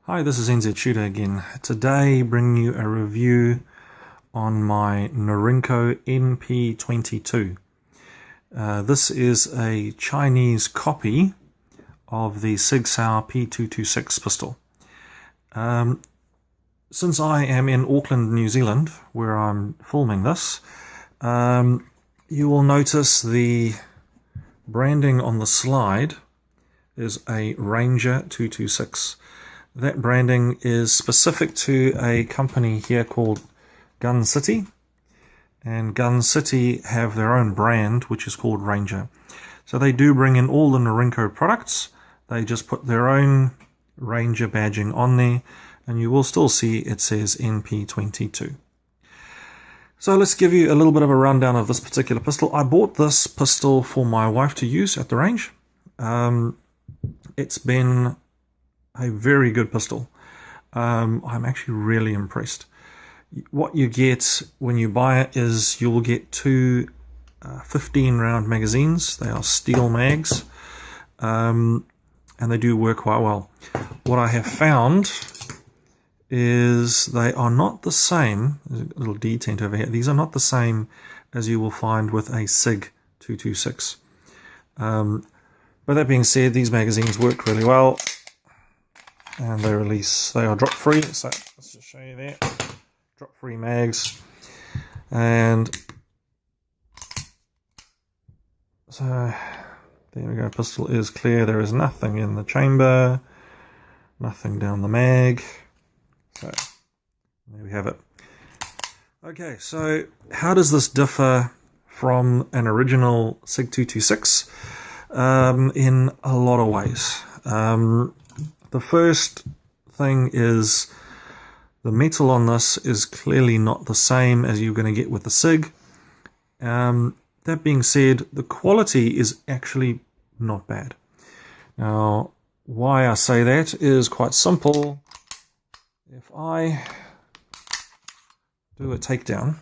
Hi, this is N22 again. Today bringing you a review on my Norince NP22. This is a Chinese copy of the Sig Sauer P226 pistol. Since I am in Auckland, New Zealand, where I'm filming this, you will notice the branding on the slide is a Ranger 226. That branding is specific to a company here called Gun City, and Gun City have their own brand which is called Ranger. So they do bring in all the Norince products, they just put their own Ranger badging on there, and you will still see it says NP22. So let's give you a little bit of a rundown of this particular pistol. I bought this pistol for my wife to use at the range. It's been a very good pistol. I'm actually really impressed. What you get when you buy it is you'll get two 15 round magazines. They are steel mags, and they do work quite well. What I have found is they are not the same. There's a little detent over here. These are not the same as you will find with a SIG 226. But that being said, these magazines work really well. And they are drop free, so let's just show you that. Drop free mags. And so there we go, pistol is clear, there is nothing in the chamber, nothing down the mag. So there we have it. Okay, so how does this differ from an original SIG 226? In a lot of ways. The first thing is the metal on this is clearly not the same as you're going to get with the SIG. That being said, the quality is actually not bad. Now, why I say that is quite simple. If I do a takedown,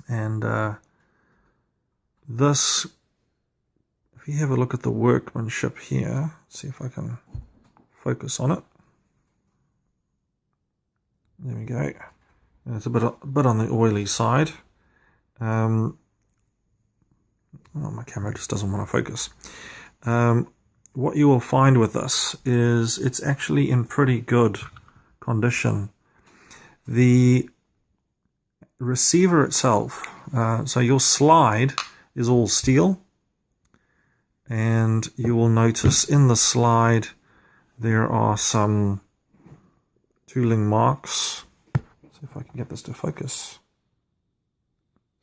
and this, if you have a look at the workmanship here, see if I can focus on it. There we go. And it's a bit on the oily side. Oh, my camera just doesn't want to focus. What you will find with this is it's actually in pretty good condition. The receiver itself, so your slide is all steel, and you will notice in the slide there are some tooling marks. See if I can get this to focus.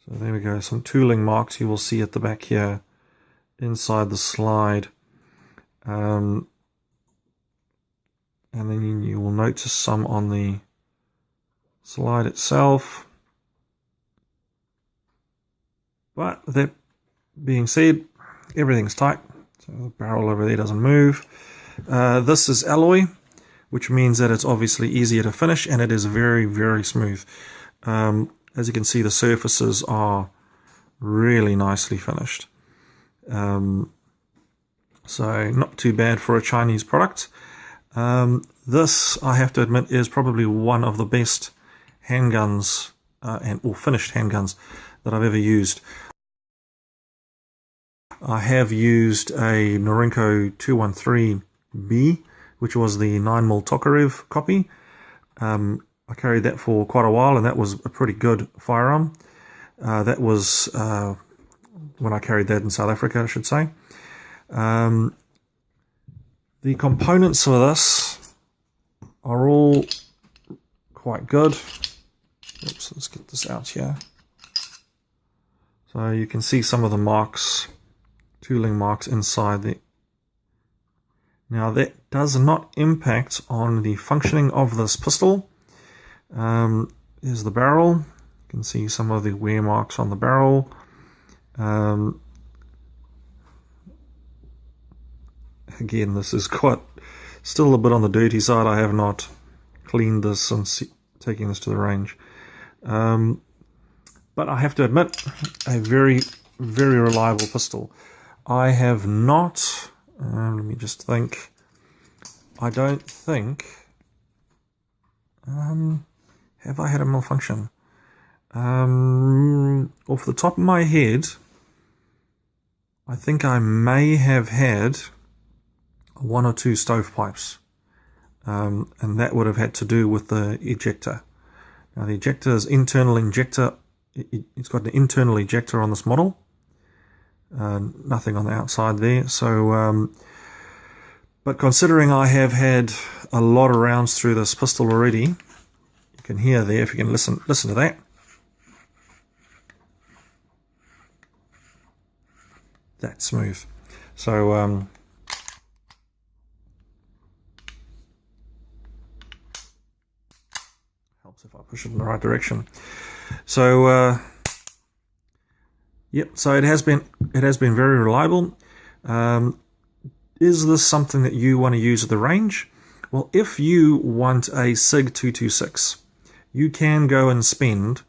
So there we go, some tooling marks you will see at the back here inside the slide. And then you will notice some on the slide itself. But that being said, everything's tight. So the barrel over there doesn't move. This is alloy, which means that it's obviously easier to finish, and it is very, very smooth. As you can see, the surfaces are really nicely finished. So not too bad for a Chinese product. This, I have to admit, is probably one of the best handguns or finished handguns that I've ever used. I have used a Norince 213B, which was the 9mm Tokarev copy. I carried that for quite a while, and that was a pretty good firearm. That was when I carried that in South Africa, I should say. The components for this are all quite good. Oops, let's get this out here. So you can see some of the marks, tooling marks inside the. Now that does not impact on the functioning of this pistol. Here's the barrel. You can see some of the wear marks on the barrel. Again, this is quite still a bit on the dirty side. I have not cleaned this since taking this to the range. But I have to admit, a very, very reliable pistol. I have not, let me just think, I don't think Have I had a malfunction? Off the top of my head, I think I may have had 1 or 2 stovepipes, and that would have had to do with the ejector. Now the ejector is internal injector. It's got an internal ejector on this model, nothing on the outside there. So, but considering I have had a lot of rounds through this pistol already, you can hear there, if you can listen to that. That's smooth. So helps if I push it in the right direction. So yep, so it has been very reliable. Is this something that you want to use at the range? Well, if you want a SIG 226, you can go and spend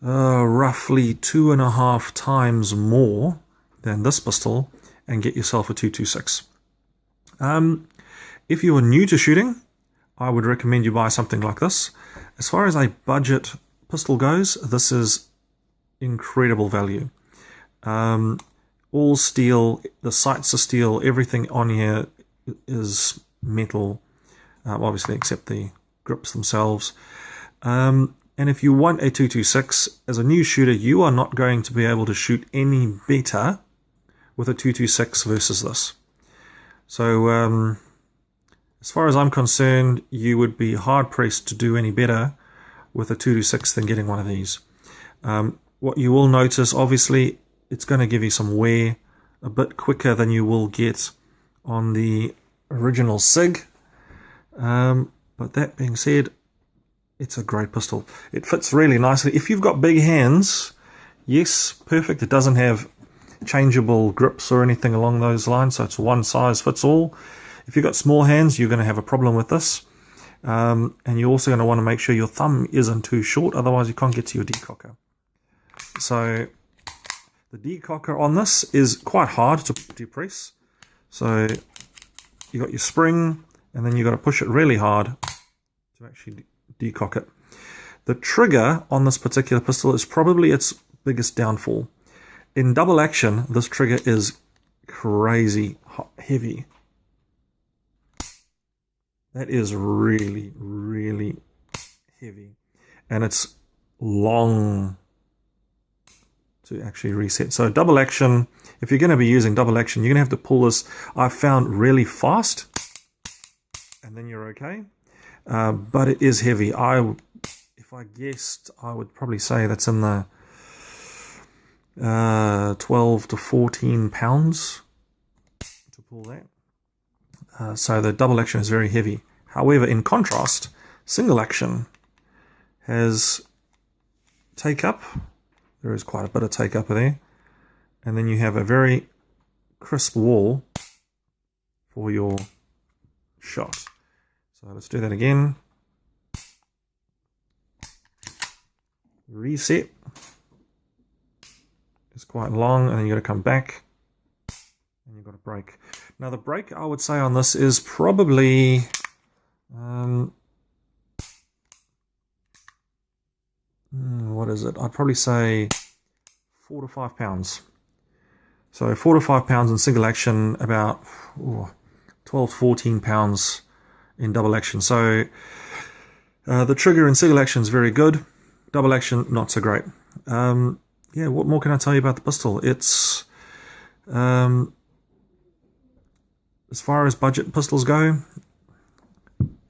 roughly 2.5 times more than this pistol and get yourself a 226. If you are new to shooting, I would recommend you buy something like this. As far as a budget pistol goes, this is incredible value. All steel, the sights are steel, everything on here is metal, obviously except the grips themselves. And if you want a 226, as a new shooter, you are not going to be able to shoot any better with a 226 versus this. So as far as I'm concerned, you would be hard pressed to do any better with a 226 than getting one of these. What you will notice, obviously, it's going to give you some wear a bit quicker than you will get on the original SIG. But that being said, it's a great pistol. It fits really nicely. If you've got big hands, yes, perfect. It doesn't have changeable grips or anything along those lines, so it's one size fits all. If you've got small hands, you're going to have a problem with this. And you're also going to want to make sure your thumb isn't too short, otherwise you can't get to your decocker. So the decocker on this is quite hard to depress. So you got your spring, and then you got to push it really hard to actually decock it. The trigger on this particular pistol is probably its biggest downfall. In double action, this trigger is crazy heavy. That is really, really heavy. And it's long to actually reset. So double action, if you're going to be using double action, you're going to have to pull this, I've found, really fast. And then you're okay. But it is heavy. If I guessed, I would probably say that's in the 12 to 14 pounds to pull that. So the double action is very heavy. However, in contrast, single action has take up. There is quite a bit of take up there. And then you have a very crisp wall for your shot. So let's do that again. Reset. It's quite long, and then you've got to come back and you've got to brake. Now the brake, I would say, on this is probably what is it? I'd probably say 4 to 5 pounds. So 4 to 5 pounds in single action, about 12 to 14 pounds in double action. So the trigger in single action is very good. Double action, not so great. Yeah, what more can I tell you about the pistol? It's as far as budget pistols go,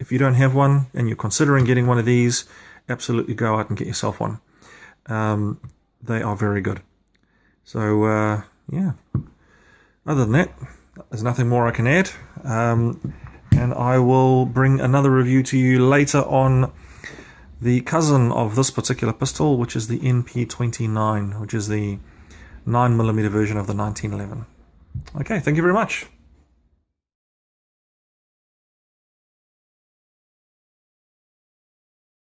if you don't have one and you're considering getting one of these, absolutely go out and get yourself one. They are very good. So yeah, other than that, there's nothing more I can add. And I will bring another review to you later on the cousin of this particular pistol, which is the NP29, which is the 9mm version of the 1911. Okay, thank you very much.